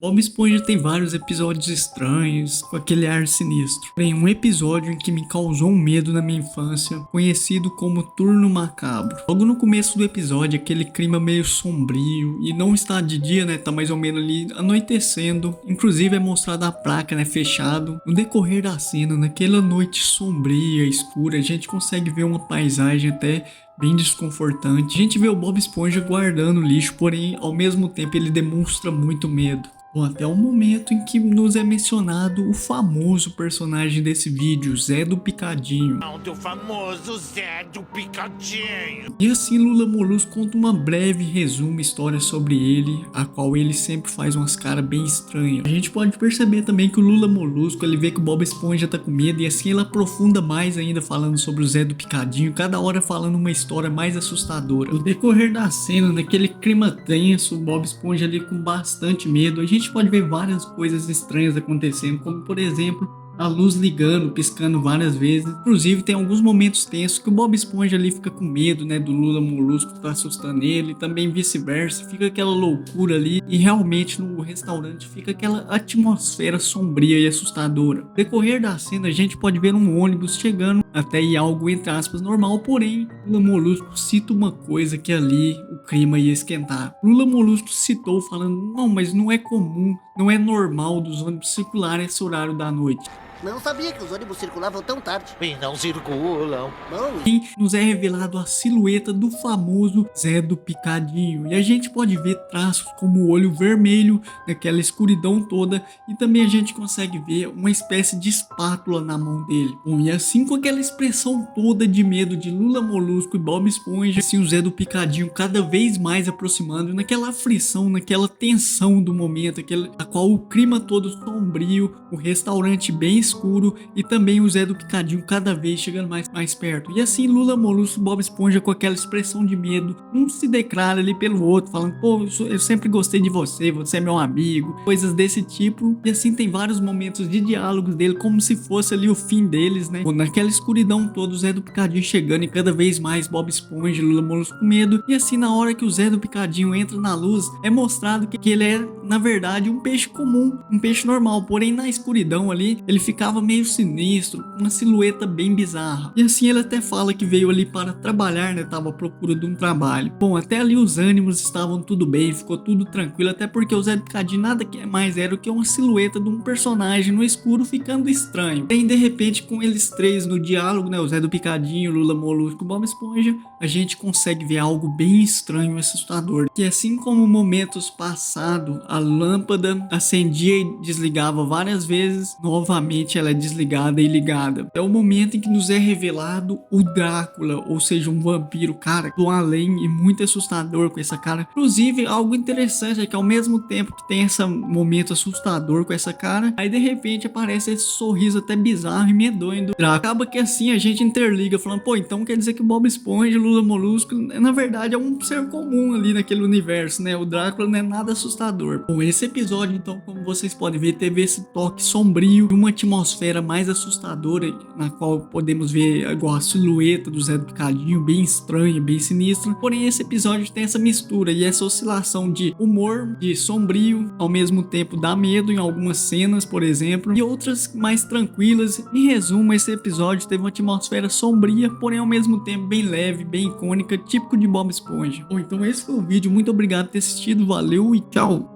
Bob Esponja tem vários episódios estranhos, com aquele ar sinistro. Tem um episódio em que me causou um medo na minha infância, conhecido como Turno Macabro. Logo no começo do episódio, aquele clima meio sombrio, e não está de dia, né, tá mais ou menos ali anoitecendo. Inclusive é mostrada a placa, né, fechado. No decorrer da cena, naquela noite sombria, escura, a gente consegue ver uma paisagem até bem desconfortante. A gente vê o Bob Esponja guardando lixo, porém ao mesmo tempo ele demonstra muito medo. Bom, até o momento em que nos é mencionado o famoso personagem desse vídeo, Zé do Picadinho. Do famoso Zé do Picadinho. E assim Lula Molusco conta uma breve resumo história sobre ele, a qual ele sempre faz umas caras bem estranhas. A gente pode perceber também que o Lula Molusco, ele vê que o Bob Esponja tá com medo e assim ele aprofunda mais ainda falando sobre o Zé do Picadinho, cada hora falando uma história mais assustadora. No decorrer da cena, naquele clima tenso, o Bob Esponja ali com bastante medo, a gente pode ver várias coisas estranhas acontecendo, como por exemplo a luz ligando, piscando várias vezes. Inclusive tem alguns momentos tensos que o Bob Esponja ali fica com medo, né, do Lula Molusco que tá assustando ele, e também vice-versa, fica aquela loucura ali e realmente no restaurante fica aquela atmosfera sombria e assustadora. No decorrer da cena a gente pode ver um ônibus chegando até aí algo entre aspas normal, porém Lula Molusco cita uma coisa que ali o clima ia esquentar. Lula Molusco citou falando, não, mas não é comum, não é normal dos ônibus circularem esse horário da noite. Não sabia que os ônibus circulavam tão tarde. E não circulam. Bom, E nos é revelado a silhueta do famoso Zé do Picadinho. E a gente pode ver traços como o olho vermelho naquela escuridão toda. E também a gente consegue ver uma espécie de espátula na mão dele. Bom, e assim com aquela expressão toda de medo de Lula Molusco e Bob Esponja, assim o Zé do Picadinho cada vez mais aproximando, naquela aflição, naquela tensão do momento, a qual o clima todo sombrio, o restaurante bem escuro e também o Zé do Picadinho cada vez chegando mais perto. E assim Lula Molusco e Bob Esponja com aquela expressão de medo, um se declara ali pelo outro, falando, pô, eu sempre gostei de você, você é meu amigo, coisas desse tipo. E assim tem vários momentos de diálogos dele, como se fosse ali o fim deles, né? Pô, naquela escuridão toda, o Zé do Picadinho chegando e cada vez mais Bob Esponja e Lula Molusco com medo. E assim na hora que o Zé do Picadinho entra na luz, é mostrado que ele é, na verdade, um peixe comum, um peixe normal, porém na escuridão ali, ele ficava meio sinistro, uma silhueta bem bizarra. E assim ele até fala que veio ali para trabalhar, né? Tava à procura de um trabalho. Bom, até ali os ânimos estavam tudo bem, ficou tudo tranquilo, até porque o Zé do Picadinho nada que mais era do que uma silhueta de um personagem no escuro ficando estranho. E de repente com eles três no diálogo, né? O Zé do Picadinho, Lula Molusco e Bob Esponja, a gente consegue ver algo bem estranho e assustador. Que assim como momentos passados, a lâmpada acendia e desligava várias vezes, novamente ela é desligada e ligada. É o momento em que nos é revelado o Drácula, ou seja, um vampiro, cara, do além e muito assustador com essa cara. Inclusive, algo interessante é que ao mesmo tempo que tem esse momento assustador com essa cara, aí de repente aparece esse sorriso até bizarro e medonho do Drácula. Acaba que assim a gente interliga, falando, pô, então quer dizer que o Bob Esponja, Lula Molusco, na verdade é um ser comum ali naquele universo, né? O Drácula não é nada assustador. Bom, esse episódio, então, como vocês podem ver, teve esse toque sombrio, uma atmosfera mais assustadora, na qual podemos ver igual a silhueta do Zé do Picadinho, bem estranha, bem sinistra. Porém, esse episódio tem essa mistura e essa oscilação de humor, de sombrio, ao mesmo tempo dá medo em algumas cenas, por exemplo, e outras mais tranquilas. Em resumo, esse episódio teve uma atmosfera sombria, porém ao mesmo tempo bem leve, bem icônica, típico de Bob Esponja. Bom, então esse foi o vídeo, muito obrigado por ter assistido, valeu e tchau!